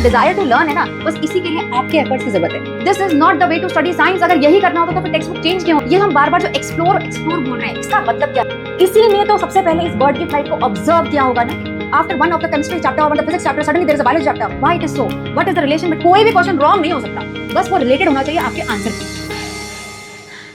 Desire to learn है ना, बस इसी के लिए आपके एफर्ट्स की जरूरत है। This is not the way to study science. अगर यही करना होता तो फिर टेक्स्ट बुक चेंज क्यों? ये हम बार बार जो एक्सप्लोर बोल रहे हैं, इसका मतलब क्या है? इसीलिए तो सबसे पहले इस बर्ड की फ्लाइट को ऑब्जर्व किया होगा ना। After one of the chemistry chapter or one of the physics chapter, suddenly there is a biology chapter. Why it is so? What is the relation? But कोई भी क्वेश्चन रॉन्ग नहीं हो सकता, बस वो रिलेटेड होना चाहिए आपके आंसर से।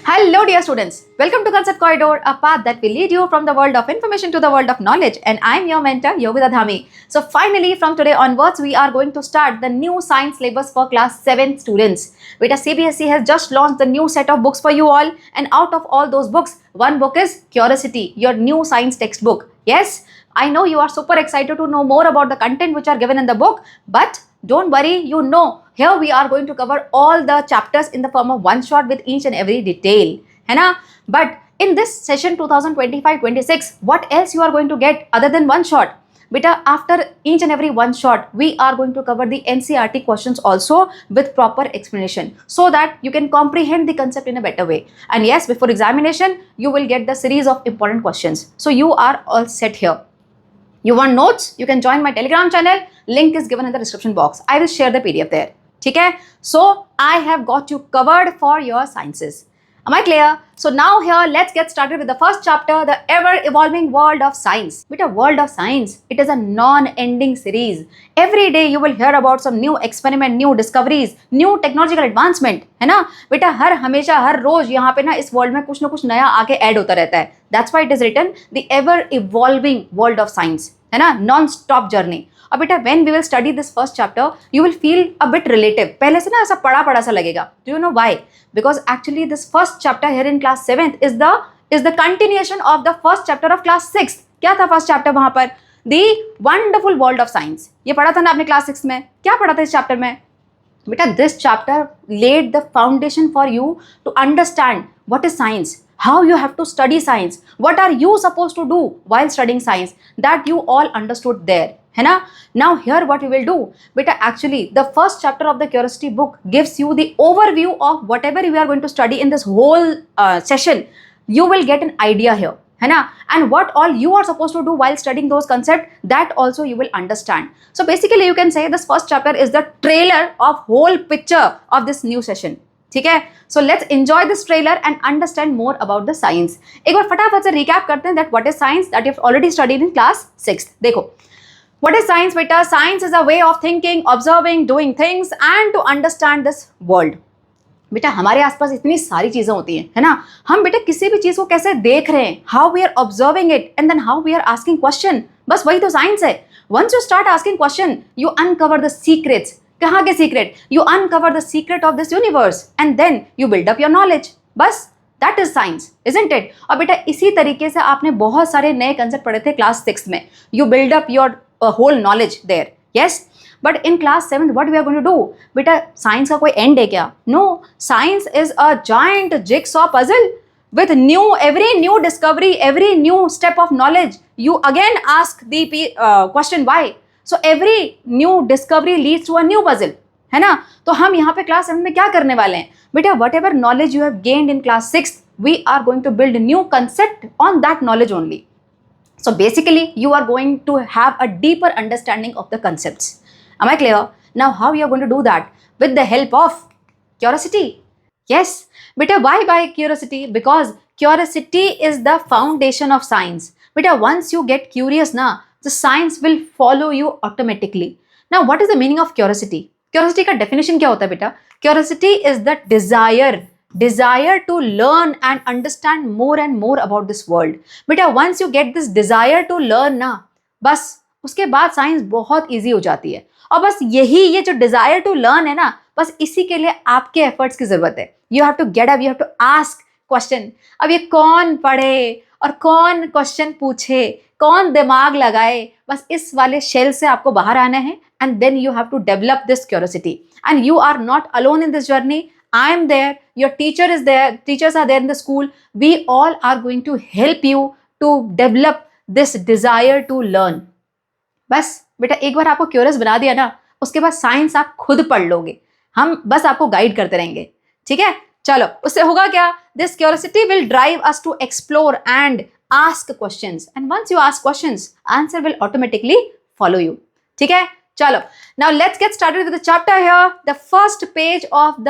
Hello dear students, welcome to Concept Corridor, a path that will lead you from the world of information to the world of knowledge, and I am your mentor Yogita Dhami. So finally from today onwards we are going to start the new science syllabus for class 7 students. Beta CBSE has just launched the new set of books for you all, and out of all those books, one book is Curiosity, your new science textbook. Yes, I know you are super excited to know more about the content which are given in the book, but don't worry, you know, here we are going to cover all the chapters in the form of one shot with each and every detail, है ना? But in this session 2025-26, what else you are going to get other than one shot? Beta, after each and every one shot, we are going to cover the NCERT questions also with proper explanation so that you can comprehend the concept in a better way. And yes, before examination, you will get the series of important questions. So you are all set here. You want notes? You can join my Telegram channel. Link is given in the description box. I will share the PDF there. ठीक है? So I have got you covered for your sciences. Am I clear? So now here let's get started with the first chapter, the ever-evolving world of science. Beta, world of science, it is a non-ending series. Every day you will hear about some new experiment, new discoveries, new technological advancement, है ना? बेटा हमेशा हर रोज यहाँ पे ना इस world में कुछ ना कुछ नया आके ऐड होता रहता है. That's why it is written the ever-evolving world of science, है ना? Non-stop journey. अब बेटा when we will study this first chapter, you will feel a bit relative. पहले से ना ऐसा पड़ा सा लगेगा. Do you know why? Because actually this first chapter here in class 7th is the continuation of the first chapter of class 6th. क्या था first chapter वहाँ पर? The wonderful world of science. ये पढ़ा था ना आपने class 6 में? क्या पढ़ा था इस chapter में? बेटा this chapter laid the foundation for you to understand what is science, how you have to study science, what are you supposed to do while studying science, that you all understood there, है ना? Now here what we will do, beta, actually the first chapter of the Curiosity book gives you the overview of whatever we are going to study in this whole session. You will get an idea here, है ना? And what all you are supposed to do while studying those concepts, that also you will understand. So basically you can say this first chapter is the trailer of whole picture of this new session. ठीक है? So let's enjoy this trailer and understand more about the science. एक बार फटाफट से recap करते हैं that what is science that you have already studied in class 6th. देखो, what is science बेटा? Science is a way of thinking, observing, doing things and to understand this world. बेटा हमारे आसपास इतनी सारी चीजें होती हैं, है ना? हम बेटा किसी भी चीज को कैसे देख रहे हैं, how we are observing it and then how we are asking question, बस वही तो साइंस है. Once you start asking question, you uncover the secrets. कहाँ के secret? You uncover the secret of this universe and then you build up your knowledge. बस that is science, isn't it? और बेटा इसी तरीके से आपने बहुत सारे नए कंसेप्ट पढ़े थे क्लास 6 में. You build up your whole knowledge there. Yes? But in class 7th what we are going to do? बेटा साइंस का कोई एंड है क्या? No. Science is a giant jigsaw puzzle with every new discovery, every new step of knowledge. You again ask the question why? So every new discovery leads to a new puzzle, है ना? तो हम यहाँ पे class 7 में क्या करने वाले हैं? बेटा whatever knowledge you have gained in class 6th, we are going to build a new concept on that knowledge only. So basically you are going to have a deeper understanding of the concepts. Am I clear? Now how you are going to do that? With the help of curiosity. Yes. Beta, why by curiosity? Because curiosity is the foundation of science. Beta, once you get curious na, the science will follow you automatically. Now what is the meaning of curiosity? Curiosity का definition क्या होता है बेटा? Curiosity is the desire to learn and understand more and more about this world. बेटा once you get this desire to learn ना, बस उसके बाद साइंस बहुत ईजी हो जाती है. और बस ये जो desire to learn है ना, बस इसी के लिए आपके एफर्ट्स की जरूरत है. You have to get up, you have to ask question. अब ये कौन पढ़े और कौन क्वेश्चन पूछे, कौन दिमाग लगाए, बस इस वाले शेल से आपको बाहर आना है. And then you have to develop this curiosity. And you are not alone in this journey. I am there. Your teacher is there. Teachers are there in the school. We all are going to help you to develop this desire to learn. बस बेटा एक बार आपको curious बना दिया ना, उसके बाद science आप खुद पढ़ लोगे. हम बस आपको गाइड करते रहेंगे. ठीक है? चलो, उससे होगा क्या? This curiosity will drive us to explore and ask questions. And once you ask questions, answer will automatically follow you. ठीक है? चलो, now let's get started with the chapter here. The first page of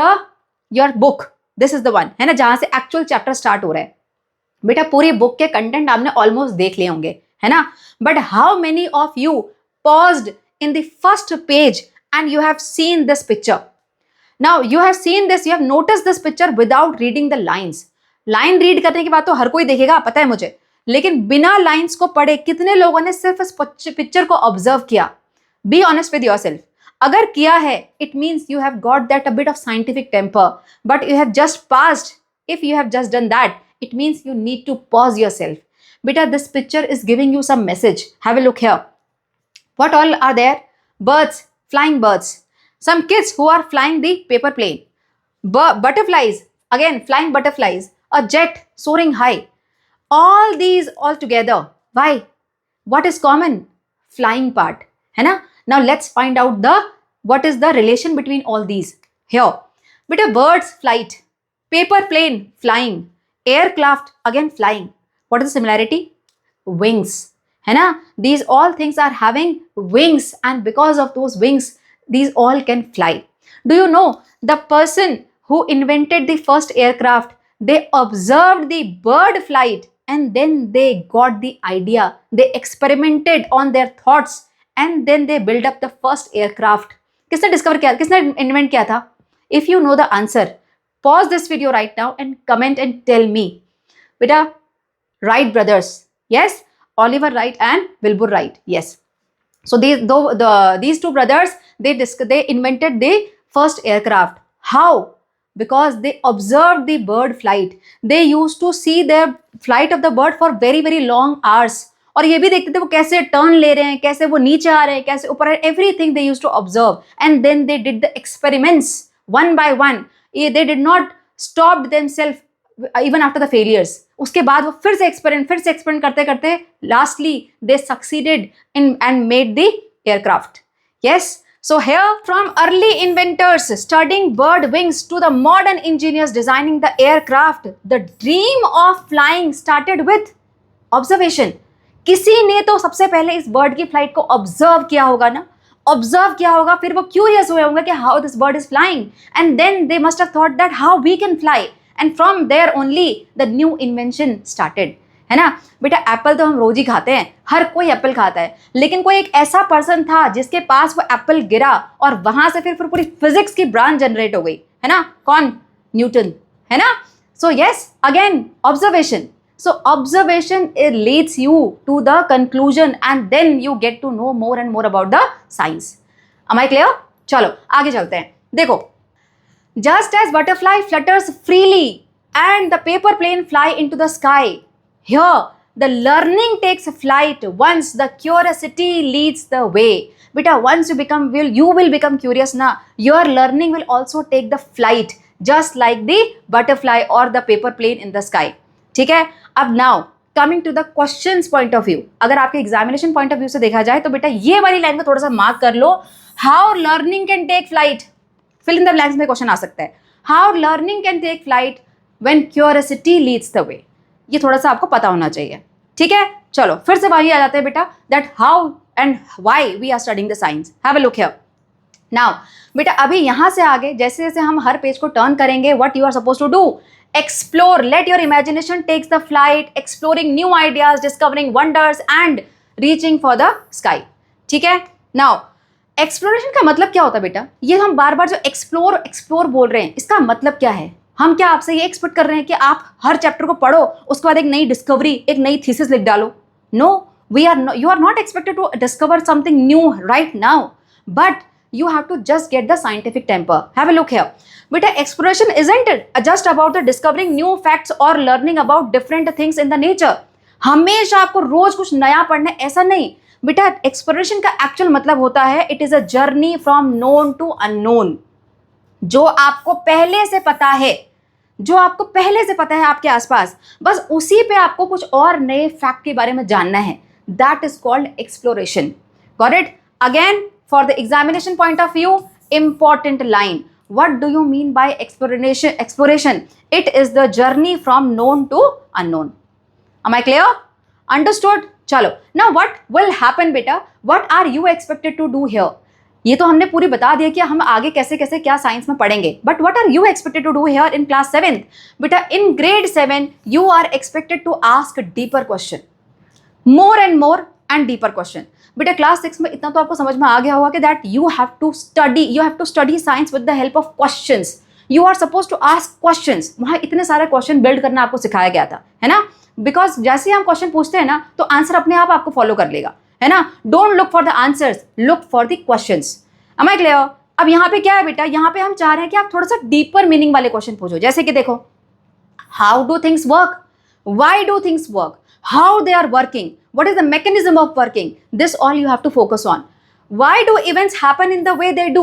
your book, this is the one, है ना, जहां से actual chapter start हो रहा है. बेटा पूरी बुक के कंटेंट आपने ऑलमोस्ट देख लिए होंगे, है ना, but how many of you paused in the first page and you have seen this picture. Now you have seen this, you have notice this picture without reading the lines. Line read करने के बाद तो हर कोई देखेगा, पता है मुझे, लेकिन बिना लाइन्स को पढ़े कितने लोगों ने सिर्फ इस पिक्चर को ऑब्जर्व किया? Be honest with yourself. अगर किया है, it means you have got that a bit of scientific temper, but you have just passed. If you have just done that, it means you need to pause yourself. Beta, this picture is giving you some message. Have a look here. What all are there? Birds, flying birds. Some kids who are flying the paper plane. Butterflies, again flying butterflies. A jet soaring high. All these all together. Why? What is common? Flying part. है ना? Now let's find out what is the relation between all these. Here. Beta, birds flight. Paper plane flying. Aircraft again flying. What is the similarity? Wings, है ना? These all things are having wings, and because of those wings, these all can fly. Do you know the person who invented the first aircraft? They observed the bird flight and then they got the idea. They experimented on their thoughts and then they built up the first aircraft. किसने discover किया, किसने invent किया था? If you know the answer, pause this video right now and comment and tell me. Beta, Wright brothers, yes, Oliver Wright and Wilbur Wright, yes. So these two brothers, they invented the first aircraft. How? Because they observed the bird flight. They used to see the flight of the bird for very very long hours. और ये भी देखते थे वो कैसे turn ले रहे हैं, कैसे वो नीचे आ रहे हैं, कैसे ऊपर आ रहे हैं. Everything they used to observe, and then they did the experiments one by one. They did not stop themselves even after the failures. उसके बाद वो फिर से एक्सपेरिमेंट करते करते lastly they succeeded in and made the aircraft. Yes, so here from early inventors studying bird wings to the modern engineers designing the aircraft, the dream of flying started with observation. किसी ने तो सबसे पहले इस bird की flight को observe किया होगा ना, ऑब्जर्व किया होगा, फिर वो क्यूरियस हुए होंगे कि how this bird is flying, and then they must have thought that how we can fly, and from there only the new invention started. है ना बेटा, एप्पल तो हम रोज ही खाते हैं, हर कोई एप्पल खाता है, लेकिन कोई एक ऐसा पर्सन था जिसके पास वो एप्पल गिरा और वहां से फिर पूरी फिजिक्स की ब्रांच जनरेट हो गई, है ना, कौन? न्यूटन, है ना. So yes, again observation. So observation, it leads you to the conclusion and then you get to know more and more about the science. Am I clear? चलो आगे चलते हैं. देखो, just as butterfly flutters freely and the paper plane fly into the sky, here the learning takes flight once the curiosity leads the way. Beta, once you will become curious na, your learning will also take the flight just like the butterfly or the paper plane in the sky. ठीक है. अब now coming to the questions point of view, अगर आपके examination point of view से देखा जाए तो बेटा ये वाली लाइन को थोड़ा सा मार्क कर लो. How learning can take flight, fill in the blanks में क्वेश्चन आ सकता है. How learning can take flight when curiosity leads the way. ये थोड़ा सा आपको पता होना चाहिए. ठीक है, चलो फिर से वही आ जाते हैं बेटा, that how and why we are studying the science. Have a look here. Now बेटा अभी यहां से आगे जैसे जैसे हम हर पेज को टर्न करेंगे, what you are suppose to do, explore, let your imagination takes the flight, exploring new ideas, discovering wonders and reaching for the sky. ठीक है. now exploration का मतलब क्या होता है बेटा? ये हम बार बार जो explore बोल रहे हैं, इसका मतलब क्या है? हम क्या आपसे ये एक्सपेक्ट कर रहे हैं कि आप हर चैप्टर को पढ़ो, उसके बाद एक नई डिस्कवरी, एक नई थीसिस लिख डालो? No, you are not expected to discover something new right now, but you have to just get the scientific temper. Have a look here. But exploration isn't just about the discovering new facts or learning about different things in the nature. हमेशा आपको रोज कुछ नया पढ़ना है ऐसा नहीं बेटा. Exploration का एक्चुअल मतलब होता है it is a journey from known to unknown. जो आपको पहले से पता है, जो आपको पहले से पता है आपके आसपास, बस उसी पे आपको कुछ और नए फैक्ट के बारे में जानना है. That is called exploration. Got it? Again for the examination point of view, important line. What do you mean by exploration? It is the journey from known to unknown. Am I clear? Understood? Chalo. Now what will happen beta? What are you expected to do here? ये तो हमने पूरी बता दिया कि हम आगे कैसे कैसे क्या साइंस में पढ़ेंगे, but what are you expected to do here in class 7th? बेटा in grade 7 you are expected to ask deeper question, more and deeper question. बेटा क्लास 6 में इतना तो आपको समझ में आ गया होगा कि that you have to study science with the help of questions. You are suppose to ask questions. वहाँ इतने सारे क्वेश्चन बिल्ड करना आपको सिखाया गया था, है ना, बिकॉज जैसे ही हम क्वेश्चन पूछते हैं ना तो आंसर अपने आप आपको फॉलो कर लेगा, है ना। Don't look for the answers, look for the questions. Am I clear? अब यहाँ पे क्या है बेटा, यहाँ पे हम चाह रहे हैं कि आप थोड़ा सा डीपर मीनिंग वाले क्वेश्चन पूछो, जैसे कि देखो, how do things work, why do things work, how they are working, what is the mechanism of working, this all you have to focus on. Why do events happen in the way they do?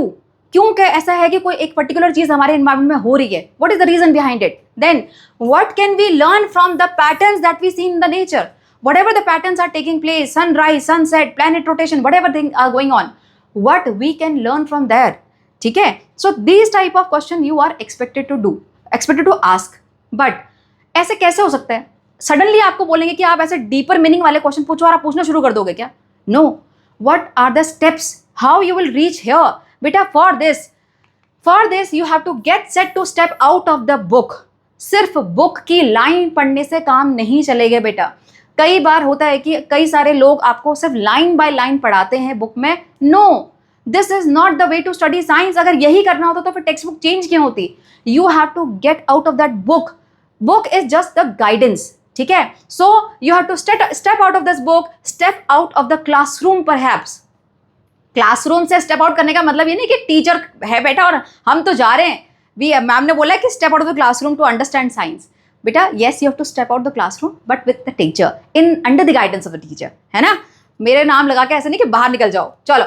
क्यों क्या ऐसा है कि कोई एक particular चीज हमारे environment में हो रही है, what is the reason behind it? Then what can we learn from the patterns that we see in the nature? Whatever the patterns are taking place, sunrise, sunset, planet rotation, whatever things are going on, what we can learn from there. ठीक है? So these type of question you are expected to ask. But ऐसे कैसे हो सकता है? Suddenly आपको बोलेंगे कि आप ऐसे डीपर मीनिंग वाले क्वेश्चन पूछो और आप पूछना शुरू कर दोगे क्या? No. What are the steps, how you will reach here? बेटा for this you have to get set to step out of the book. सिर्फ बुक की लाइन पढ़ने से काम नहीं चलेगा बेटा। कई बार होता है कि कई सारे लोग आपको सिर्फ लाइन बाय लाइन पढ़ाते हैं बुक में। No, this is not the way to study science. अगर यही करना होता तो फिर टेक्स्ट बुक चेंज क्यों होती? You have to get out of that book. Book is just the guidance, ठीक है। So you have to step out of this book, step out of the classroom perhaps. Classroom से step out करने का मतलब ये नहीं कि teacher है बेटा और हम तो जा रहे हैं। मैम ने बोला कि step out of the classroom to understand science. बेटा yes, you have to step out the classroom but with the teacher, in under the guidance of the teacher, है ना। मेरे नाम लगा के ऐसे नहीं कि बाहर निकल जाओ। चलो,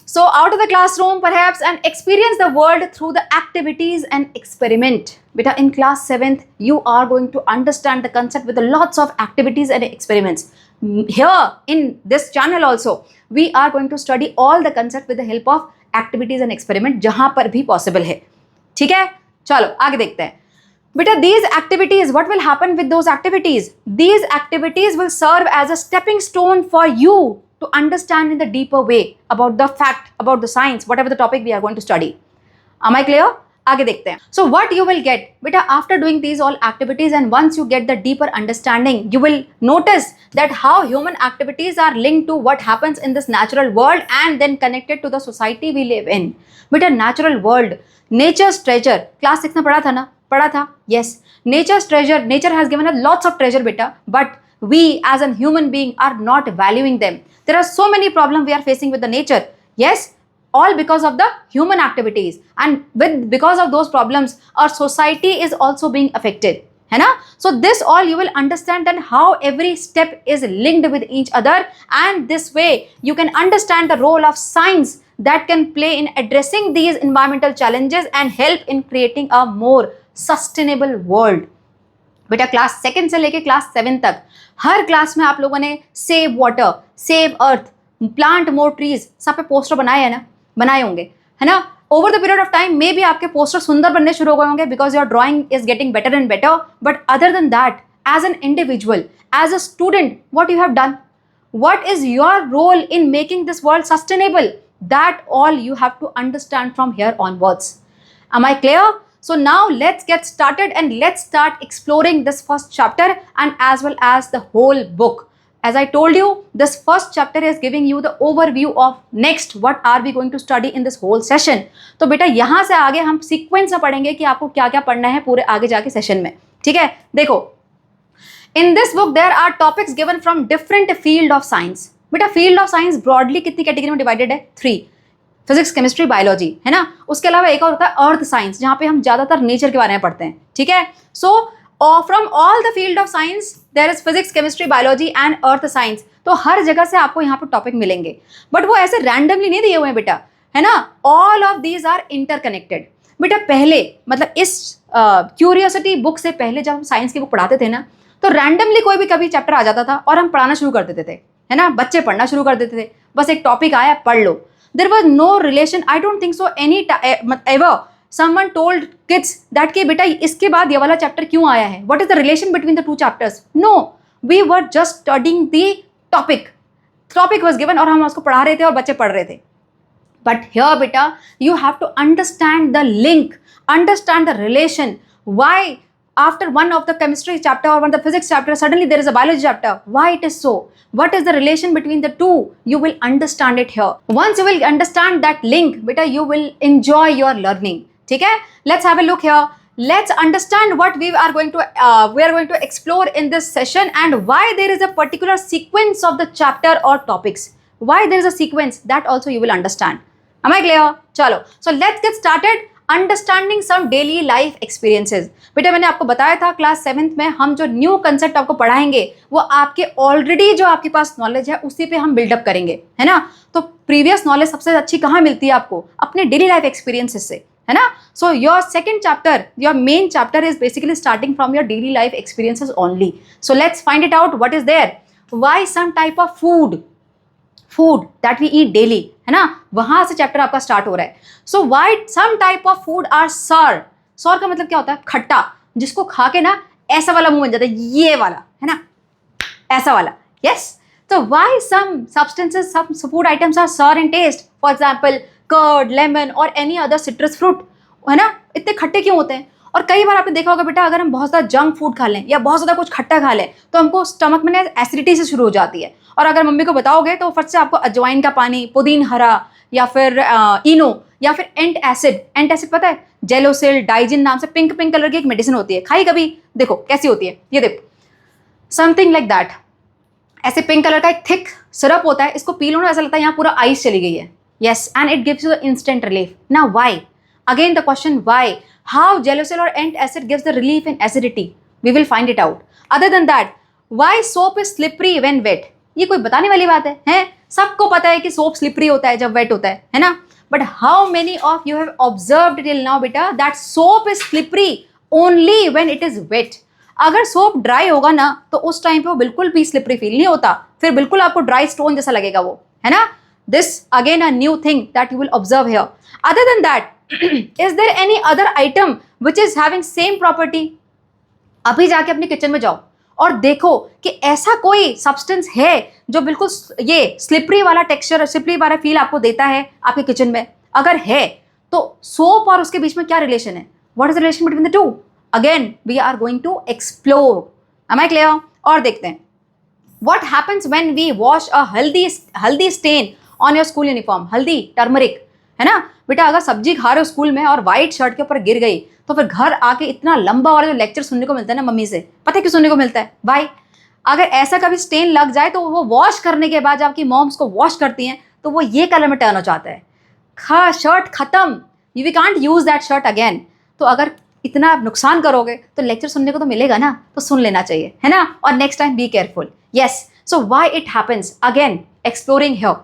so out of the classroom perhaps and experience the world through the activities and experiment. Beta in class 7th you are going to understand the concept with lots of activities and experiments. Here in this channel also we are going to study all the concept with the help of activities and experiment जहाँ पर भी possible है, ठीक है। चलो आगे देखते हैं। Beta these activities, what will happen with those activities? These activities will serve as a stepping stone for you to understand in the deeper way about the fact, about the science, whatever the topic we are going to study. Am I clear? आगे देखते हैं। So what you will get, beta, after doing these all activities and once you get the deeper understanding, you will notice that how human activities are linked to what happens in this natural world and then connected to the society we live in. Beta, natural world, nature's treasure. Class 6 में पढ़ा था? Yes. Nature's treasure, nature has given us lots of treasure beta, but we as a human being are not valuing them. There are so many problems we are facing with the nature. Yes, all because of the human activities, and because of those problems our society is also being affected, है ना। So this all you will understand and how every step is linked with each other, and this way you can understand the role of science that can play in addressing these environmental challenges and help in creating a more sustainable world. बेटा class 2 से लेके class 7 तक हर class में आप लोगों ने save water, save earth, plant more trees, सब पे पोस्टर बनाए हैं ना, बनाए होंगे, है ना। Over the period of time may be आपके पोस्टर सुंदर बनने शुरू हो गए होंगे because your drawing is getting better and better, but other than that as an individual, as a student, what you have done, what is your role in making this world sustainable, that all you have to understand from here onwards. Am I clear? So now let's get started and let's start exploring this first chapter and as well as the whole book. As I told you, this first chapter is giving you the overview of next what are we going to study in this whole session. तो बेटा यहाँ से आगे हम sequence में पढ़ेंगे कि आपको क्या क्या पढ़ना है पूरे आगे जाके सेशन में, ठीक है। देखो, in this book there are topics given from different field of science. बेटा field of science broadly कितनी कैटेगरी में डिवाइडेड है? 3, फिजिक्स, केमिस्ट्री, बायोलॉजी, है ना। उसके अलावा एक और होता है अर्थ साइंस, जहाँ पे हम ज्यादातर नेचर के बारे में पढ़ते हैं, ठीक है। So from all the field of science there is physics, chemistry, biology and earth science. तो हर जगह से आपको यहाँ पे टॉपिक मिलेंगे, बट वो ऐसे रैंडमली नहीं दिए हुए हैं बेटा, है ना। All of these are interconnected. बेटा पहले मतलब इस क्यूरियोसिटी बुक से पहले जब हम साइंस की बुक पढ़ाते थे ना, तो रैंडमली कोई भी कभी चैप्टर आ जाता था और हम पढ़ाना शुरू कर देते थे, है ना। बच्चे पढ़ना शुरू कर देते थे, बस एक टॉपिक आया पढ़ लो। There was no relation. I don't think so ever someone told kids that कि बेटा इसके बाद ये वाला चैप्टर क्यों आया है, what is the relation between the two chapters. No, we were just studying the topic was given और हम उसको पढ़ा रहे थे और बच्चे पढ़ रहे थे। But here beta, you have to understand the link, understand the relation. Why after one of the chemistry chapter or one of the physics chapter suddenly there is a biology chapter? Why it is so? What is the relation between the two? You will understand it here. Once you will understand that link beta, you will enjoy your learning. ठीक है? Let's have a look here. Let's understand what we are going to explore in this session, and why there is a particular sequence of the chapter or topics. Why there is a sequence, that also you will understand. Am I clear? चलो, so let's get started understanding some daily life experiences. बेटा मैंने आपको बताया था class 7th में हम जो new concept आपको पढ़ाएंगे वो आपके ऑलरेडी जो आपके पास नॉलेज है उसी पे हम बिल्डअप करेंगे, है ना. तो प्रीवियस नॉलेज सबसे अच्छी कहाँ मिलती है आपको? अपने डेली लाइफ एक्सपीरियंसेस से, है ना. So your second chapter, your main chapter is basically starting from your daily life experiences only. So let's find it out what is there. Why some type of food that we eat daily, है ना, वहां से chapter आपका start हो रहा है. So why some type of food are sour. Sour का मतलब क्या होता है? खट्टा, जिसको खा के ना ऐसा वाला मुंह बन जाता है, ये वाला, है ना, ऐसा वाला. यस. तो why some substances, some food items are sour in taste. For example curd, lemon और एनी अदर सिट्रस फ्रूट, है ना, इतने खट्टे क्यों होते हैं? और कई बार आपने देखा होगा बेटा, अगर हम बहुत ज़्यादा जंक फूड खा लें या बहुत ज़्यादा कुछ खट्टा खा लें तो हमको स्टमक में एसिडिटी से शुरू हो जाती है. और अगर मम्मी को बताओगे तो फट से आपको अजवाइन का पानी, पुदीन हरा या फिर इनो या फिर एंट एसिड पता है, जेलोसिल डाइजिन नाम से पिंक कलर की एक मेडिसिन होती है. खाई कभी? देखो कैसी होती है, ये देखो, समथिंग लाइक दैट. ऐसे पिंक कलर का एक थिक सिरप होता है, इसको पी लो ना ऐसा लगता है यहाँ पूरा आइस चली गई है. Yes, and it gives you instant relief. Now why? Again the question why. How Gelusil और antacid gives the relief in acidity? We will find it out. Other than that, why soap is slippery when wet? ये कोई बताने वाली बात है? सबको पता है कि सोप स्लिपरी होता है जब वेट होता है ना. But how many of you have observed till now बेटा that soap is slippery only when it is wet. अगर सोप ड्राई होगा ना तो उस टाइम पे वो बिल्कुल भी स्लिपरी फील नहीं होता, फिर बिल्कुल आपको ड्राई स्टोन जैसा लगेगा वो, है ना. This again a new thing that you will observe here. Other than that, is there any other item which is having same property? अभी जाके अपने किचन में जाओ और देखो कि ऐसा कोई सब्सटेंस है जो बिल्कुल ये स्लिपरी वाला टेक्सचर, स्लिपरी वाला फील आपको देता है आपके किचन में. अगर है तो सोप और उसके बीच में क्या रिलेशन है? What is the relation between the two? Again we are going to explore. Am I clear? और देखते हैं what happens when we wash a haldi stain on your school uniform. Haldi, turmeric, है ना बेटा. अगर सब्जी खा रहे हो स्कूल में और व्हाइट शर्ट के ऊपर गिर गई तो फिर घर आके इतना लंबा वाला जो लेक्चर सुनने को मिलता है ना मम्मी से, पता है क्यों सुनने को मिलता है भाई? अगर ऐसा कभी स्टेन लग जाए तो वो वॉश करने के बाद जब आपकी मॉम्स को वॉश करती हैं तो वो ये कलर में टर्न हो जाता है. शर्ट खत्म, we can't use that shirt again. तो अगर इतना नुकसान करोगे तो लेक्चर सुनने को तो मिलेगा ना, तो सुन लेना चाहिए, है ना. और next time be careful. Yes. So why it happens? Again exploring here.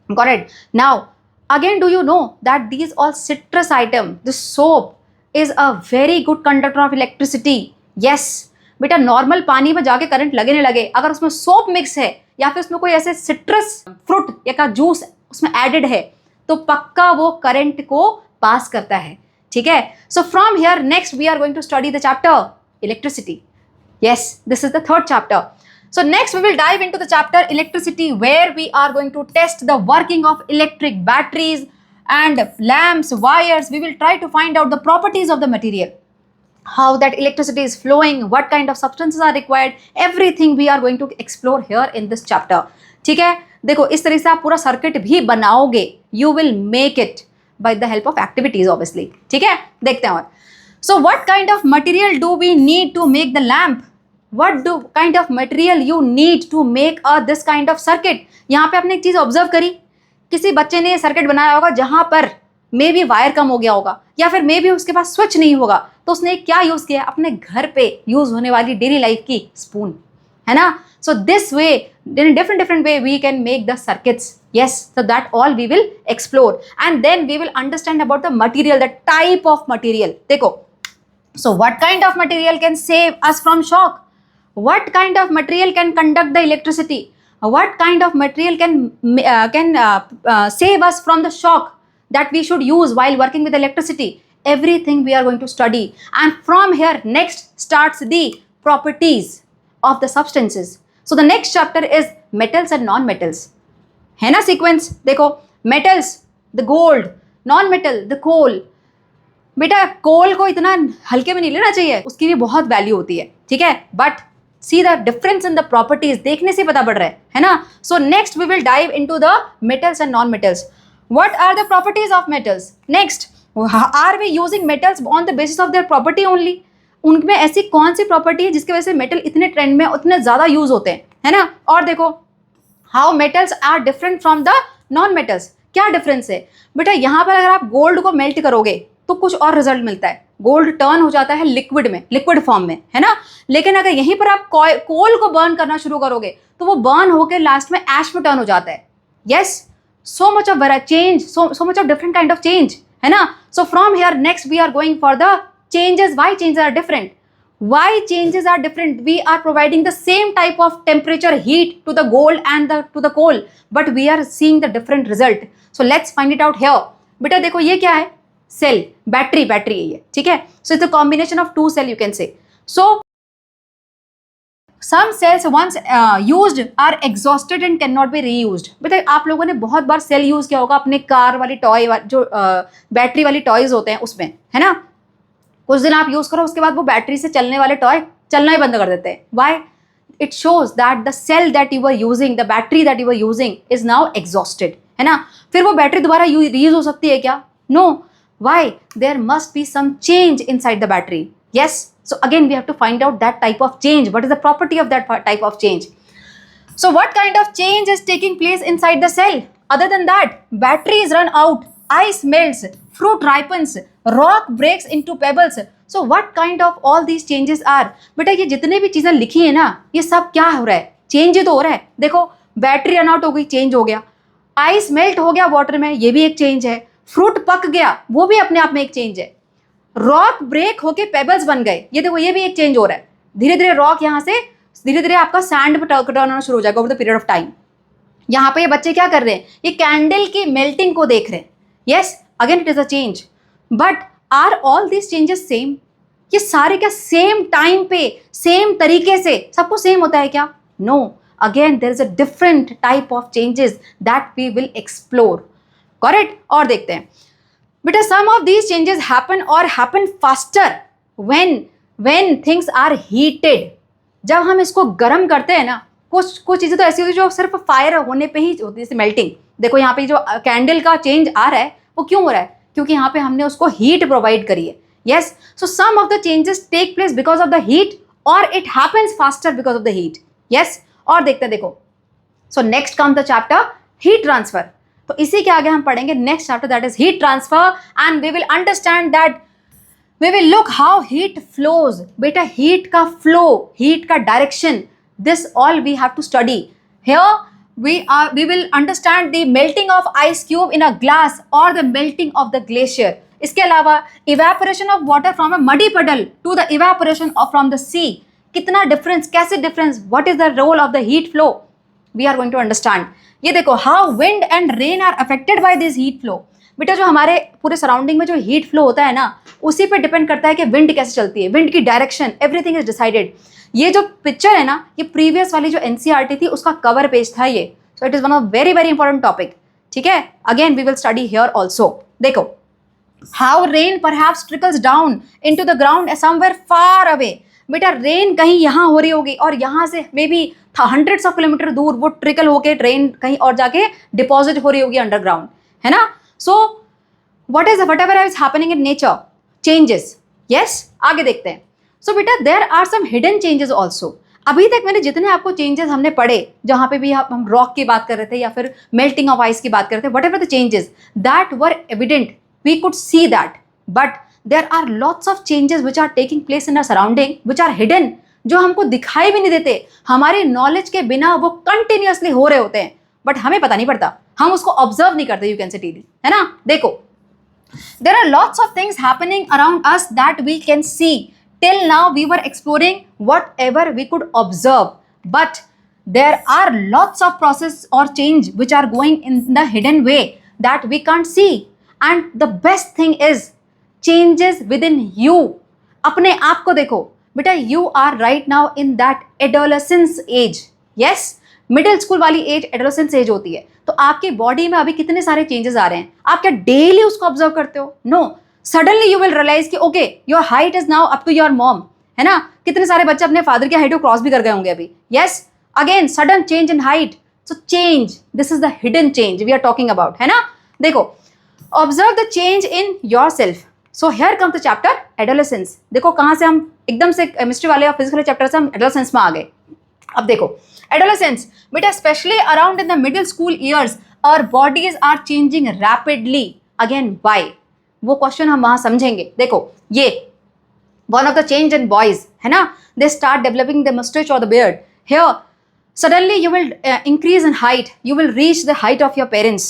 Got it? Now again, do you know that these all citrus item, the soap is a very good conductor of electricity? Yes बेटा, normal पानी में जाके current लगे नहीं लगे, अगर उसमें soap mix है या फिर उसमें कोई ऐसे सिट्रस फ्रूट या का जूस उसमें एडेड है तो पक्का वो करंट को पास करता है. ठीक है. So from here next we are going to study the chapter electricity. Yes, this is the third chapter. So next we will dive into the chapter electricity, where we are going to test the working of electric batteries and lamps, wires. We will try to find out the properties of the material, how that electricity is flowing, what kind of substances are required. Everything we are going to explore here in this chapter. ठीक है. देखो इस तरह से आप पूरा circuit भी बनाओगे. You will make it by the help of activities obviously. ठीक है. देखते हैं और. So what kind of material do we need to make the lamp? What do kind of material you need to make this kind of circuit? यहाँ पे आपने एक चीज़ observe करी, किसी बच्चे ने सर्किट बनाया होगा जहाँ पर मे बी वायर कम हो गया होगा या फिर मे बी उसके पास स्विच नहीं होगा, तो उसने क्या यूज़ किया? अपने घर पे यूज़ होने वाली डेली लाइफ की स्पून, है ना. सो this way, in different way we can make the circuits. Yes, so that all we will explore and then we will understand about the material, the type of material. देखो, so what kind of material can save us from shock? What kind of material can conduct the electricity? What kind of material can save us from the shock that we should use while working with electricity? Everything we are going to study. And from here next starts the properties of the substances. So the next chapter is metals and non-metals. है ना sequence? देखो metals, the gold, non metal the coal. बेटा coal को इतना हल्के में नहीं लेना चाहिए, उसकी भी बहुत वैल्यू होती है, ठीक है, but see the difference in the properties, देखने से पता पड़ रहा है ना। So next we will dive into the metals and non metals. What are the properties of metals? Next, are we using metals on the basis of their property only? उनमें ऐसी कौन सी प्रॉपर्टी है जिसकी वजह से मेटल इतने trend में, उतने ज्यादा यूज होते हैं, है ना। और देखो how metals are different from the non metals, क्या डिफरेंस है बेटा। यहाँ पर अगर आप गोल्ड को मेल्ट करोगे तो कुछ और रिजल्ट मिलता है, गोल्ड टर्न हो जाता है लिक्विड में, लिक्विड फॉर्म में, है ना। लेकिन अगर यहीं पर आप कोल को बर्न करना शुरू करोगे तो वो बर्न होकर लास्ट में ऐश में टर्न हो जाता है। Yes, so much of change, so much of different kind of change, है ना। So from here next we are going for the changes. Why changes are different? Why changes are different? We are providing the same type of temperature heat to the gold and to the coal, but we are seeing the different result. So let's find it out here. बेटा देखो ये क्या है, cell, battery है ये, ठीक है। So it's a combination of two cell you can say. So some cells once used are exhausted and cannot be reused. बेटा आप लोगों ने बहुत बार सेल यूज किया होगा अपने कार वाली टॉय, जो बैटरी वाली टॉयज होते हैं उसमें, है ना। कुछ दिन आप यूज करो, उसके बाद वो बैटरी से चलने वाले टॉय चलना ही बंद कर देते हैं। Why? It shows that the cell that you are using, the battery that you are using is now exhausted, है ना। फिर वो बैटरी दोबारा रीयूज हो सकती है क्या? No. Why? There must be some change inside the battery. Yes, so again we have to find out that type of change, what is the property of that type of change. So what kind of change is taking place inside the cell? Other than that, batteries run out, ice melts, fruit ripens, rock breaks into pebbles. So what kind of all these changes are? बेटा ये जितने भी चीजें लिखी है ना, ये सब क्या हो रहा है? चेंज तो हो रहा है। देखो बैटरी रन आउट हो गई, चेंज हो गया। आइस मेल्ट हो गया वाटर में, ये भी एक चेंज है। फ्रूट पक गया, वो भी अपने आप में एक चेंज है। रॉक ब्रेक होके पेबल्स बन गए, ये देखो ये भी एक चेंज हो रहा है। धीरे धीरे रॉक यहाँ से धीरे धीरे आपका सैंड पर टर्न होना शुरू हो जाएगा over the period of time. यहाँ पे ये बच्चे क्या कर रहे हैं? ये कैंडल की मेल्टिंग को देख रहे हैं। Yes, again it is a change, but are all these changes same? ये सारे क्या सेम टाइम पे सेम तरीके से सबको सेम होता है क्या? No, again there is a different type of changes that we will explore. Correct? और देखते हैं बेटा, some of these changes happen और happen faster when things are heated. जब हम इसको गर्म करते हैं ना, कुछ चीज़ें तो ऐसी होती है जो सिर्फ फायर होने पे ही होती है, जैसे मेल्टिंग। देखो यहाँ पे जो कैंडल का चेंज आ रहा है वो क्यों हो रहा है? क्योंकि यहाँ पे हमने उसको हीट प्रोवाइड करी है। Yes, so some of the changes take place because of the heat और it happens faster because of the heat. Yes, और देखते हैं देखो। So next come the chapter heat transfer. तो इसी के आगे हम पढ़ेंगे next chapter that is heat transfer, and we will understand that we will look how heat flows. बेटा heat का flow, heat का direction, this all we have to study. Here we will understand the melting of ice cube in a glass or the melting of the glacier. इसके अलावा evaporation of water from a muddy puddle to the evaporation from the sea. कितना difference, कैसे difference, what is the role of the heat flow? We are going to understand. ये देखो how wind and rain are affected by this heat flow. बेटा जो हमारे पूरे surrounding में जो हीट फ्लो होता है ना, उसी पे डिपेंड करता है कि विंड कैसे चलती है, विंड की डायरेक्शन, एवरीथिंग इज डिसाइडेड। ये जो पिक्चर है ना, ये प्रीवियस वाली जो एनसीईआरटी थी उसका कवर पेज था ये। So it is one of very very important topic, ठीक है। Again we will study here also. देखो how rain perhaps trickles down into the ground somewhere far away. बेटा रेन कहीं यहाँ हो रही होगी और यहाँ से maybe hundreds of kilometre दूर वो ट्रिकल होके ट्रेन कहीं और जाके डिपॉजिट हो रही होगी अंडरग्राउंड, है ना। So whatever is happening in nature changes. Yes, आगे देखते हैं। So बेटा there are some hidden changes also. अभी तक मैंने जितने आपको changes हमने पढ़े, जहाँ पे भी हम rock की बात कर रहे थे या फिर melting of ice की बात कर रहे थे, whatever the changes that were evident, we could see that, but there are lots of changes which are taking place in our surrounding which are hidden, जो हमको दिखाई भी नहीं देते। हमारी knowledge के बिना वो continuously हो रहे होते हैं, बट हमें पता नहीं पड़ता, हम उसको ऑब्जर्व नहीं करते, यू कैन से टीली, है ना। देखो there are lots of things happening around us that we can see. Till now we were exploring whatever we could observe, but there are lots of process और change which are going in the hidden way that we can't see, and the best thing is changes within you. अपने आप को देखो बेटा, you are right now in that adolescence age. Yes, middle school वाली as adolescence age होती है, तो आपकी बॉडी में अभी कितने सारे चेंजेस आ रहे हैं, आप क्या डेली उसको ऑब्जर्व करते हो? No, suddenly you will realise कि okay your height is now up to your mom, है ना? कितने सारे बच्चे अपने फादर की हाइट को क्रॉस भी कर गए होंगे अभी। Yes, again sudden change in height, so change, this is the hidden change we are talking about, है ना? देखो, observe the change in yourself. So here comes the chapter adolescence. देखो कहाँ से हम एकदम से केमिस्ट्री वाले और फिजिक्स वाले चैप्टर से हम एडोलेसेंस में आ गए। अब देखो एडोलेसेंस बेटा, specially around in the middle school years our bodies are changing rapidly. Again why, वो क्वेश्चन हम वहां समझेंगे। देखो ये one of the change in boys, है ना? They start developing the moustache और the beard. Here suddenly you will increase in height, you will reach the height of your parents.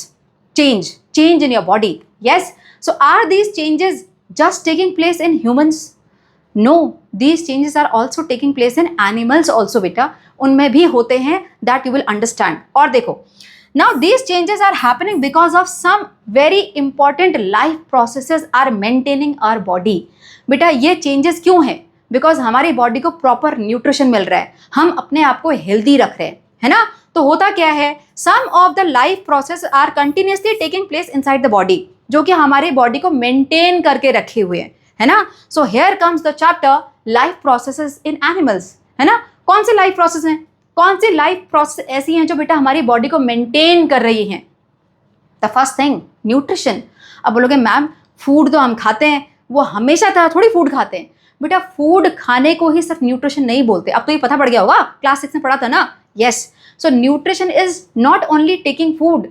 Change in your body. Yes, so are these changes just taking place in humans? No, these changes are also taking place in animals also beta, उनमें भी होते हैं, that you will understand. और देखो, now these changes are happening because of some very important life processes are maintaining our body. बेटा ये changes क्यों हैं? बिकॉज हमारी बॉडी को प्रॉपर न्यूट्रिशन मिल रहा है, हम अपने आप को हेल्दी रख रहे हैं, है ना? तो होता क्या है, some of the life process are continuously taking place inside the body, जो कि हमारी बॉडी को मेंटेन करके रखे हुए हैं, है ना? So here comes the chapter life processes in animals, है ना? कौन से लाइफ प्रोसेस हैं, कौन सी लाइफ प्रोसेस ऐसी हैं जो बेटा हमारी बॉडी को मेंटेन कर रही हैं? The first thing nutrition. अब बोलोगे मैम फूड तो हम खाते हैं, वो हमेशा तरह थोड़ी फूड खाते हैं। बेटा फूड खाने को ही सिर्फ न्यूट्रिशन नहीं बोलते, अब तो ये पता पड़ गया होगा, क्लास 6 में पढ़ा था ना। Yes, so nutrition is not only taking food.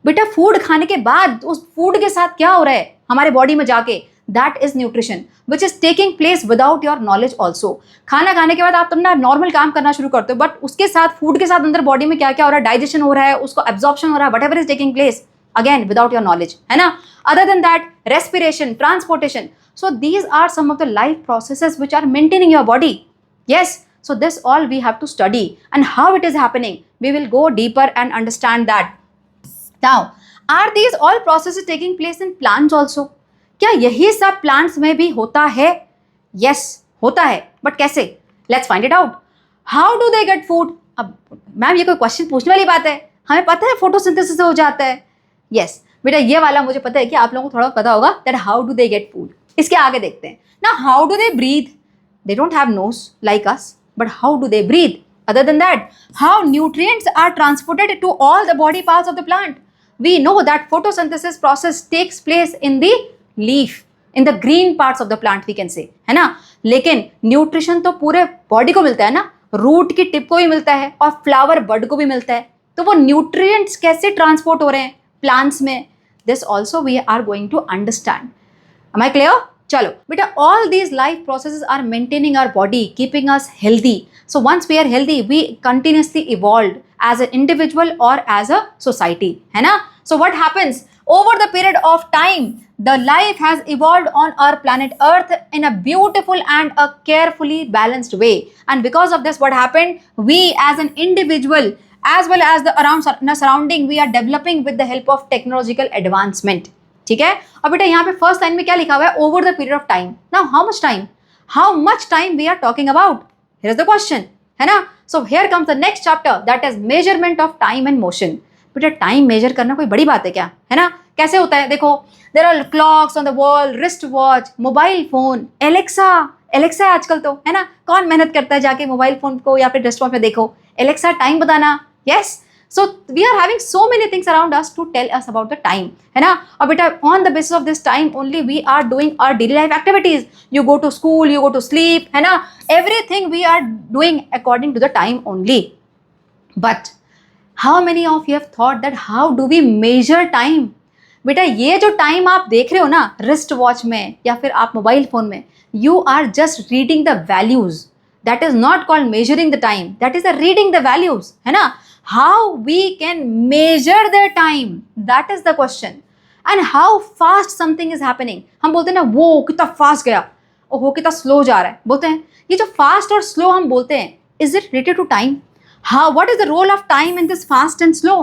बेटा फूड खाने के बाद उस फूड के साथ क्या हो रहा है हमारे बॉडी में जाके, that is nutrition which is taking place without your knowledge also. खाना खाने के बाद आप अपना नॉर्मल काम करना शुरू करते हो, बट उसके साथ फूड के साथ अंदर बॉडी में क्या क्या हो रहा है, डाइजेशन हो रहा है, उसको एब्जॉर्प्शन हो रहा है, what ever is taking place, again without your knowledge, है ना? Other than that respiration, transportation, so these are some of the life processes which are maintaining your body. Yes, so this all we have to study, and how it is happening we will go deeper and understand that. Now are these all processes taking place in plants also? क्या यही सब plants में भी होता है? Yes, होता है, but कैसे? Let's find it out. How do they get food? अब मैम ये कोई क्वेश्चन पूछने वाली बात है, हमें पता है फोटोसिंथेसिस से हो जाता है। Yes, बेटा ये वाला मुझे पता है कि आप लोगों को थोड़ा पता होगा that how do they get food. इसके आगे देखते हैं ना, how do they breathe? They don't have nose like us, but how do they breathe? Other than that, how nutrients are transported to all the body parts of the plant? We know that photosynthesis process takes place in the leaf, in the green parts of the plant we can say, है ना? लेकिन nutrition तो पूरे body को मिलता है ना, root की टिप को भी मिलता है और फ्लावर बड को भी मिलता है, तो वो न्यूट्रिएंट्स कैसे ट्रांसपोर्ट हो रहे हैं प्लांट्स में? This also we are going to understand. Am I clear? चलो बेटा, all these life processes are maintaining our body, keeping us healthy. So once we are healthy, we continuously evolved as an individual or as a society, है ना? So what happens over the period of time? The life has evolved on our planet Earth in a beautiful and a carefully balanced way. And because of this, what happened? We as an individual, as well as the around surrounding, we are developing with the help of technological advancement. ठीक है? अब बेटा यहाँ पे first line में क्या लिखा हुआ है? Over the period of time. Now how much time we are talking about? Here is the question, है ना? So here comes the next chapter, that is measurement of time and motion. बेटा time measure करना कोई बड़ी बात है क्या, है ना? कैसे होता है? देखो, there are clocks on the wall, wrist watch, mobile phone, Alexa है आजकल तो, है ना? कौन मेहनत करता है जाके मोबाइल फोन को या फिर रिस्ट वॉच में देखो, एलेक्सा टाइम बताना। Yes, so we are having so many things around us to tell us about the time, है ना? और बेटा on the basis of this time only we are doing our daily life activities. You go to school, you go to sleep, है ना? Everything we are doing according to the time only. But how many of you have thought that how do we measure time? बेटा ये जो time आप देख रहे हो ना रिस्ट वॉच में या फिर आप मोबाइल फोन में, you are just reading the values. That is not called measuring the time. That is the reading the values, है ना? How we can measure the time? That is the question. And how fast something is happening. हम बोलते हैं ना वो कितना fast गया, ओहो कितना स्लो जा रहा है, बोलते हैं। ये जो फास्ट और स्लो हम बोलते हैं, is it related to time? How? What is the role of time in this fast and slow?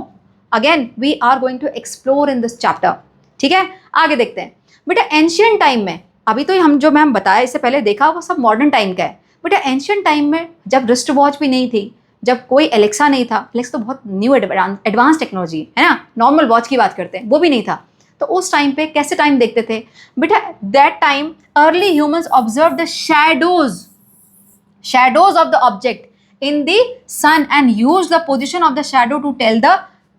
Again, we are going to explore in this chapter. ठीक है, आगे देखते हैं। बेटा एंशियंट टाइम में, अभी तो हम जो मैम बताया इससे पहले देखा वो सब मॉडर्न टाइम का है। बेटा एंशियंट टाइम में जब रिस्ट वॉच भी नहीं थी, जब कोई एलेक्सा नहीं था, एलेक्सा तो बहुत न्यू एडवांस टेक्नोलॉजी है ना, नॉर्मल वॉच की बात करते हैं, वो भी नहीं था, तो उस टाइम पे कैसे टाइम देखते थे बेटा? That time early humans observe the shadows of the object in the sun and use the position of the shadow to tell the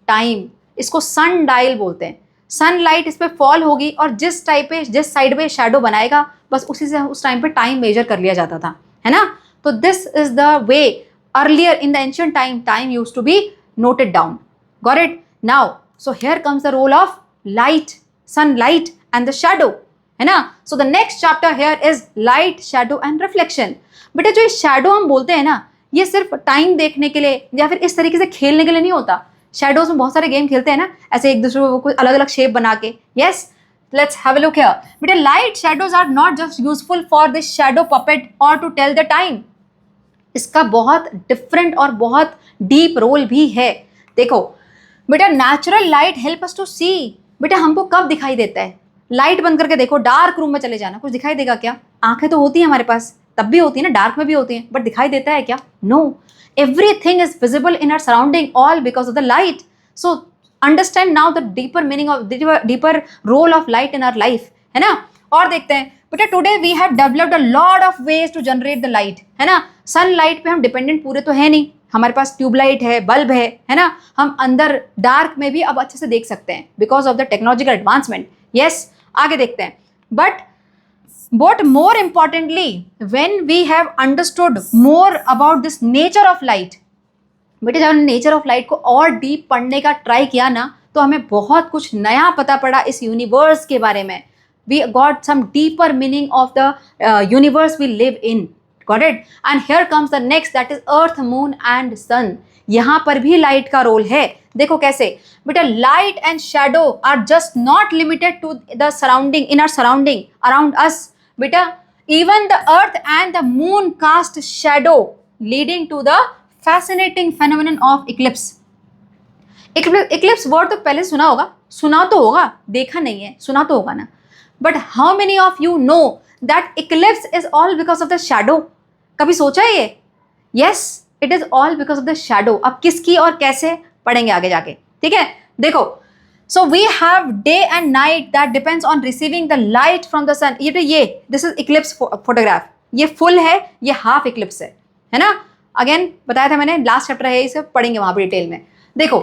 time. इसको सन डायल बोलते हैं। सनलाइट इस पे फॉल होगी और जिस साइड पे शैडो बनाएगा बस उसी से उस टाइम पे टाइम मेजर कर लिया जाता था, है ना। तो this is the way earlier in the ancient time used to be noted down. Got it now? So here comes the role of light, sunlight and the shadow, है ना। So the next chapter here is light, shadow and reflection. बेटा जो ये shadow हम बोलते हैं ना, ये सिर्फ टाइम देखने के लिए या फिर इस तरीके से खेलने के लिए नहीं होता। शैडोज में बहुत सारे गेम खेलते हैं ना, ऐसे एक दूसरे को कुछ अलग अलग शेप बना के। Yes, let's have a look here. बेटा light shadows are not just useful for this shadow puppet और टू टेल द टाइम। इसका बहुत डिफरेंट और बहुत डीप रोल भी है। देखो बेटा, natural light help us to see. बेटा हमको कब दिखाई देता है? लाइट बंद करके देखो, डार्क रूम में चले जाना, कुछ दिखाई देगा क्या? आंखें तो होती हैं हमारे पास, तब भी होती है ना, डार्क में भी होती हैं, बट दिखाई देता है क्या? No. Everything is visible in our surrounding all because of the light. So understand now the deeper meaning of deeper role of light in our life, है ना। और देखते हैं बेटा, today we have developed a lot of ways to generate the light, है ना। Sunlight पे हम डिपेंडेंट पूरे तो है नहीं, हमारे पास ट्यूबलाइट है, बल्ब है ना। हम अंदर डार्क में भी अब अच्छे से देख सकते हैं because of the technological advancement. Yes, आगे देखते हैं। But more importantly, when we have understood more about this nature of light, बेटे जब हमने नेचर ऑफ लाइट को और डीप पढ़ने का ट्राई किया ना, तो हमें बहुत कुछ नया पता पड़ा इस यूनिवर्स के बारे में। We got some deeper meaning of the universe we live in. Got it? And here comes the next, that is earth, moon and sun. यहाँ पर भी लाइट का रोल है। देखो कैसे बेटा, light and shadow are just not limited to the surrounding, in our surrounding around us. बेटा even the earth and the moon cast shadow, leading to the fascinating phenomenon of eclipse. Eclipse word तो पहले सुना तो होगा, देखा नहीं है, सुना तो होगा ना। But how many of you know that eclipse is all because of the shadow? कभी सोचा है ये? Yes, it is all because of the shadow. अब किसकी और कैसे पढ़ेंगे आगे जाके, ठीक है। देखो, so we have day and night that depends on receiving the light from the sun. ये this is eclipse photograph. ये full है, ये half eclipse है ना। अगेन बताया था मैंने, लास्ट चैप्टर है, इसे पढ़ेंगे वहां पर डिटेल में। देखो,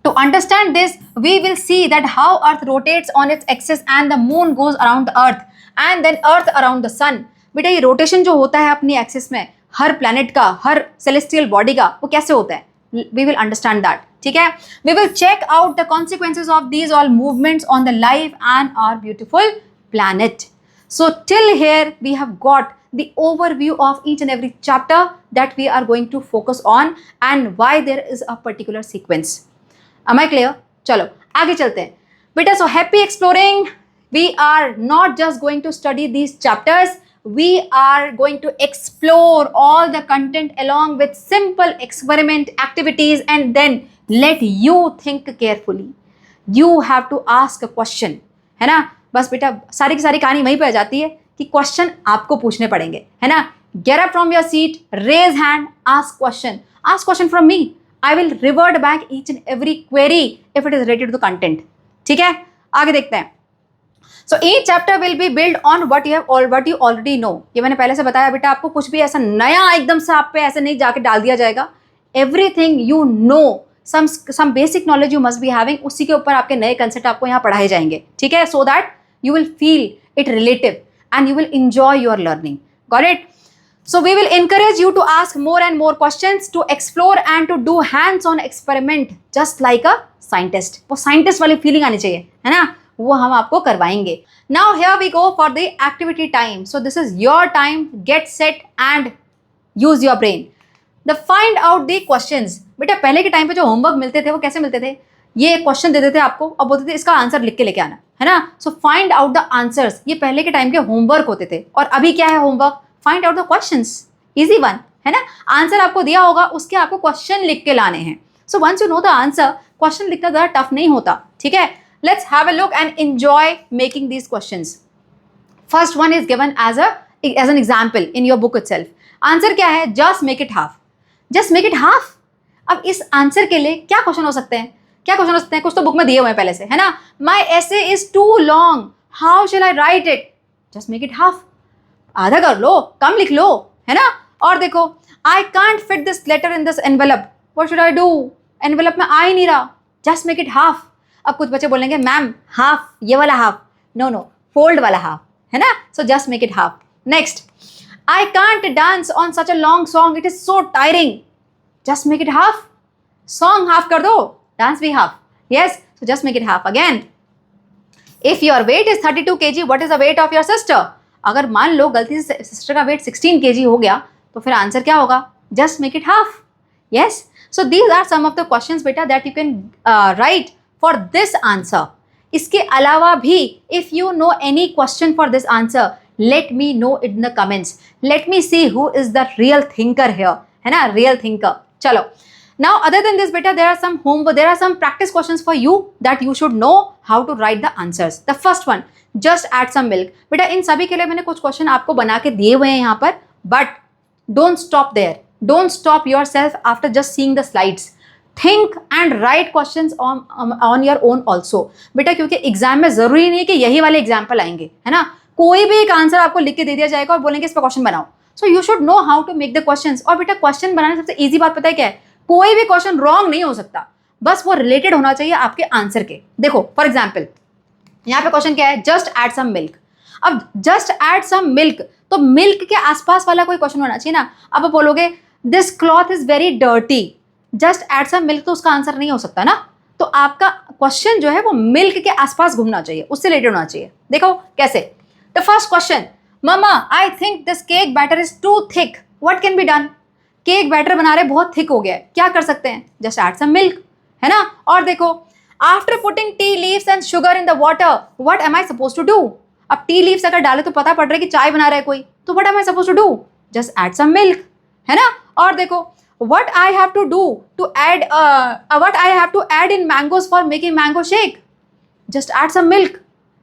to understand this we will see that how earth rotates on its axis and the moon goes around the earth and then earth around the sun. बेटा ये रोटेशन जो होता है अपनी एक्सिस में, हर प्लैनेट का, हर सेलेस्टियल बॉडी का, वो कैसे होता है? We will understand that. ठीक है, we will check out the consequences of these all movements on the life and our beautiful planet. So till here we have got the overview of each and every chapter that we are going to focus on and why there is a particular sequence. Am I clear? चलो आगे चलते हैं बेटा। So happy exploring. We are not just going to study these chapters. We are going to explore all the content along with simple experiment activities and then let you think carefully. You have to ask a question, है ना। बस बेटा सारी की सारी कहानी वहीं पे आ जाती है कि क्वेश्चन आपको पूछने पड़ेंगे, है ना। Get up from your seat, raise hand, ask question from me. I will revert back each and every query if it is related to the content. ठीक है, आगे देखते हैं। So each chapter will be built on what you already know. ये मैंने पहले से बताया बेटा, आपको कुछ भी ऐसा नया एकदम से आप पे ऐसे नहीं जाके डाल दिया जाएगा। Everything you know, some basic knowledge you must be having, उसी के ऊपर आपके नए कंसेप्ट आपको यहाँ पढ़ाए जाएंगे, ठीक है। So that you will feel it relative and you will enjoy your learning. Got it? So we will encourage you to ask more and more questions, to explore and to do hands-on experiment just like a scientist. वो scientist वाली feeling आनी चाहिए, है ना, वो हम आपको करवाएंगे। Now here we go for the activity time. So this is your time. Get set and use your brain. The find out the questions. बेटा पहले के टाइम पे जो होमवर्क मिलते थे वो कैसे मिलते थे? ये क्वेश्चन देते थे आपको और बोलते थे इसका आंसर लिख के लेके आना, है ना। So find out the answers, ये पहले के टाइम के होमवर्क होते थे। और अभी क्या है homework? Find out the questions, easy one, है ना। आंसर आपको दिया होगा, उसके आपको क्वेश्चन लिख के लाने हैं। So once you know the answer, question लिखना ज़्यादा टफ नहीं होता, ठीक है। Let's have a look and enjoy making these questions. First one is given as an example in your book itself. Answer क्या है? Just make it half. Just make it half. अब इस आंसर के लिए क्या क्वेश्चन हो सकते हैं, क्या क्वेश्चन हो सकते हैं, कुछ तो बुक में दिए हुए हैं पहले से, है ना। My essay is too long, how shall I write it, just make it half, आधा कर लो, कम लिख लो, है ना। और देखो, I can't fit this letter in this envelope, what should I do, envelope में आ ही नहीं रहा, जस्ट मेक इट हाफ। अब कुछ बच्चे बोलेंगे मैम हाफ, ये वाला हाफ, नो नो, फोल्ड वाला हाफ, है ना, so just make it half. Next, I can't dance on such a long song, it is so tiring, just make it half, song half कर दो, dance भी half, yes, so just make it half. Again, if your weight is 32 kg, what is the weight of your sister, अगर मान लो गलती से sister का wait 16 kg हो गया तो फिर आंसर क्या होगा, just make it half, yes. So these are some of the questions बेटा that you can write for this answer. इसके अलावा भी if you know any question for this answer, let me know in the comments, let me see who is the real thinker here, है ना, real thinker. चलो, now other than this beta, there are some homework, there are some practice questions for you that you should know how to write the answers. The first one, just add some milk. बेटा इन सभी के लिए मैंने कुछ question आपको बना के दिए हुए हैं यहाँ पर, but don't stop there, don't stop yourself after just seeing the slides. Think and write questions on your own also. बेटा क्योंकि एग्जाम में जरूरी नहीं है कि यही वाले एग्जाम्पल आएंगे, है ना, कोई भी एक आंसर आपको लिख के दे दिया जाएगा और बोलेंगे इस पर क्वेश्चन बनाओ, so you should know how to make the questions. और बेटा क्वेश्चन बनाने सबसे ईजी बात पता है क्या है, कोई भी क्वेश्चन रॉन्ग नहीं हो सकता, बस वो रिलेटेड होना चाहिए आपके आंसर के। देखो फॉर एग्जाम्पल यहाँ पे क्वेश्चन क्या है, जस्ट ऐड सम मिल्क। अब जस्ट ऐड सम मिल्क, तो मिल्क के आसपास वाला कोई क्वेश्चन होना चाहिए ना। अब आप बोलोगे this cloth is very dirty, just add some milk, तो उसका आंसर नहीं हो सकता ना। तो आपका क्वेश्चन जो है वो मिल्क के आसपास घूमना चाहिए, उससे रिलेटेड होना चाहिए। देखो कैसे, the first question, mama I think this cake batter is too thick, what can be done. Cake batter बना रहे बहुत थिक हो गया है, क्या कर सकते हैं, जस्ट ऐड सम मिल्क, है ना। और देखो, after putting tea leaves and sugar in the water, what am I suppose to do. अब टी लीव्स अगर डाले तो पता पड़ रहा है कि चाय बना रहा है कोई, तो what am I suppose to do, just add some milk, है ना। और देखो, what I have to do to add, what I have to add in mangoes for making mango shake, just add some milk,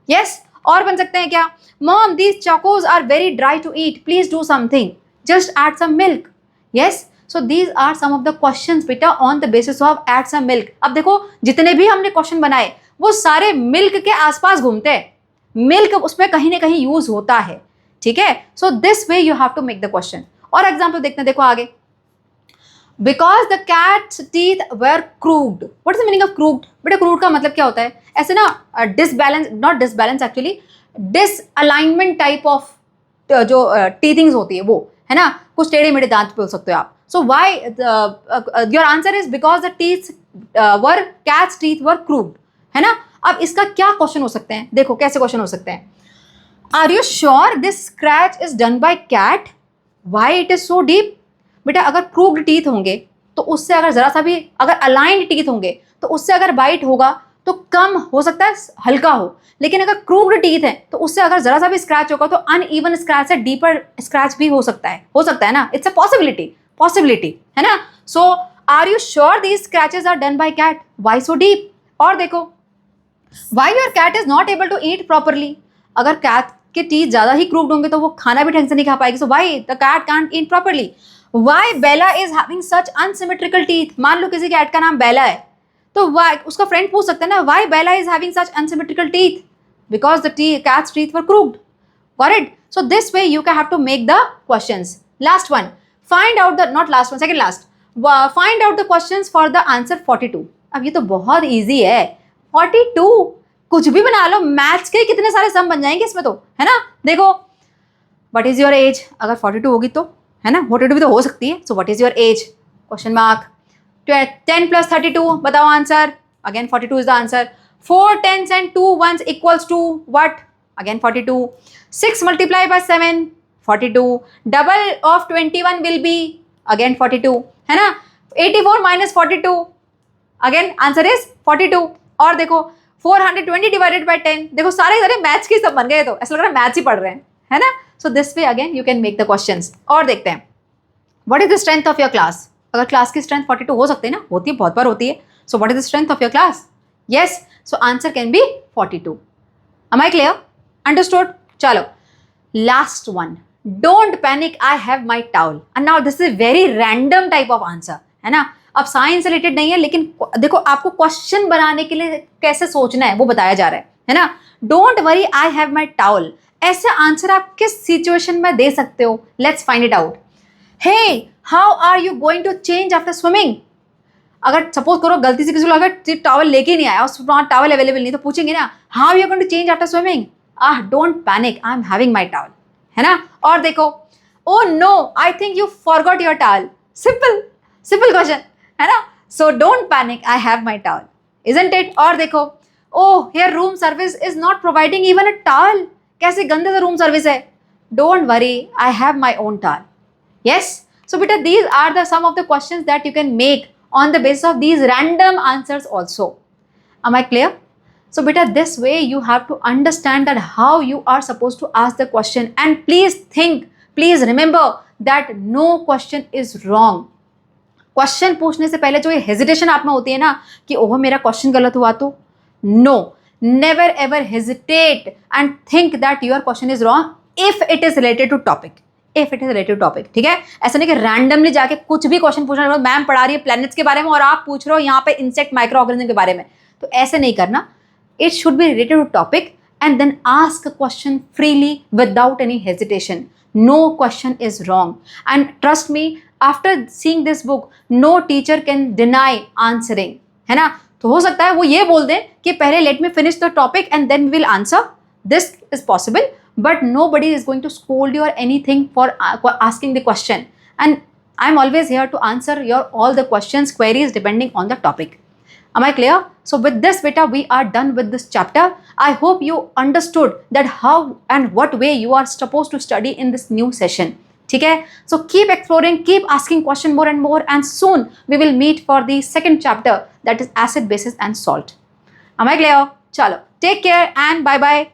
yes. और बन सकते हैं क्या, mom these chocos are very dry to eat, please do something, just add some milk, yes, so these are some of the questions बेटा on the basis of add some milk। अब देखो जितने भी हमने क्वेश्चन बनाए वो सारे milk के आसपास घूमते हैं, मिल्क उसमें कहीं ना कहीं यूज होता है, ठीक है। So this way you have to make the question. और एग्जाम्पल देखते हैं, देखो आगे, because the cat's teeth were crooked, what is the meaning of crooked. बेटा क्रूक्ड का मतलब क्या होता है, ऐसे ना disbalance, not disbalance actually, disalignment type of जो टीथिंग्स होती है वो, है ना, कुछ टेढ़े मेढ़े दांत बोल सकते हो आप। So why your answer is because the teeth were, cat's teeth were crooked, है ना। अब इसका क्या क्वेश्चन हो सकते हैं, देखो कैसे क्वेश्चन हो सकते हैं, are you sure this scratch is done by cat, why it is so deep. बेटा अगर क्रूक्ड टीथ होंगे तो उससे अगर जरा सा भी, अगर अलाइंड टीथ होंगे तो उससे अगर बाइट होगा तो कम हो सकता है, हल्का हो, लेकिन अगर क्रूक्ड टीथ है तो उससे अगर जरा सा भी स्क्रैच होगा तो अनइवन स्क्रैच से डीपर स्क्रैच भी हो सकता है ना, इट्स अ पॉसिबिलिटी, है ना। So are you sure these scratches are done by cat, why so deep. और देखो, why your cat is not able to eat properly, अगर कैट के टीथ ज्यादा ही क्रूक्ड होंगे तो वो खाना भी ढंग से नहीं खा पाएगी, so why the cat can't eat properly. Why Bella is having such unsymmetrical teeth, मान लो किसी कैट का नाम बेला है तो वाई, उसका फ्रेंड पूछ सकता है ना, why Bella is having such unsymmetrical teeth, because the cat's teeth were crooked, got it. So this way you can have to make the questions. Last one, find out the, not last one, second last, find out the questions for the answer 42। अब ये तो बहुत easy है, 42 कुछ भी बना लो, maths के कितने सारे सम बन जाएंगे इसमें तो, है ना। देखो, व्हाट इज योर एज, अगर 42 होगी तो, है ना, 42 भी तो हो सकती है, so what is your age, question mark. 10 plus 32, बताओ answer, again 42 is the answer। 4 10s and 2 1s equals to what, again 42। 6 multiplied by 7, 42। double of 21 will be, again 42, है ना। 84 minus 42, again answer is 42। और देखो 420 divided by 10, देखो सारे maths के सब बन गए, तो ऐसा लग रहा है मैथ्स ही पढ़ रहे हैं, है ना। सो this way again you can make the questions. और देखते हैं, what is the strength of your class. अगर क्लास की स्ट्रेंथ 42 हो सकते हैं ना, होती है, बहुत बार होती है। So what is the strength of your class, yes, so answer can be 42। Am I clear, understood. चलो last one, don't panic, I have my towel. And now this is very random type of answer, है ना। अब science से related नहीं है, लेकिन देखो आपको क्वेश्चन बनाने के लिए कैसे सोचना है वो बताया जा रहा है ना। Don't worry, I have my towel, ऐसे आंसर आप किस सिचुएशन में दे सकते हो? Let's find it out. Hey, how are you going to change after swimming? अगर सपोज करो गलती से किसी को अगर टॉवल लेके नहीं आया और वहाँ टॉवल अवेलेबल नहीं, तो पूछेंगे ना how you going to change after swimming? Don't panic, I am having my towel, है ना। और देखो, oh no, I think you forgot your towel. Simple simple question, है ना। So don't panic, I have my towel, isn't it? और देखो, oh here room service is not providing even a towel. कैसे गंदे से रूम सर्विस है? Don't worry, I have my own towel. Yes? So beta, these are the some of the questions that you can make on the basis of these random answers also. Am I clear? So beta, this way you have to understand that how you are supposed to ask the question, and please think, please remember that no question is wrong. Question पूछने से पहले जो ये hesitation आप में होती है ना कि ओह मेरा question गलत हुआ तो, no, never ever hesitate and think that your question is wrong if it is related to topic. If it is related topic, ठीक है। ऐसा नहीं कि रैंडमली जाके कुछ भी क्वेश्चन पूछना, मैम पढ़ा रही है प्लैनेट्स के बारे में और आप पूछ रहे हो यहाँ पे इंसेक्ट माइक्रो ऑर्गेनिज्म के बारे में, तो ऐसे नहीं करना। It should be related to topic and then ask question freely without any hesitation. No question is wrong and trust me, after seeing this book no teacher can deny answering, है ना। तो हो सकता है वो ये बोल दें कि पहले let me finish the topic and then will answer, this is possible, but nobody is going to scold you or anything for asking the question, and I'm always here to answer your all the questions, queries depending on the topic. Am I clear? So with this beta, we are done with this chapter. I hope you understood that how and what way you are supposed to study in this new session. ठीक है? So keep exploring, keep asking question more and more, and soon we will meet for the second chapter, that is acid, bases and salt. Am I clear? Chalo, take care and bye bye.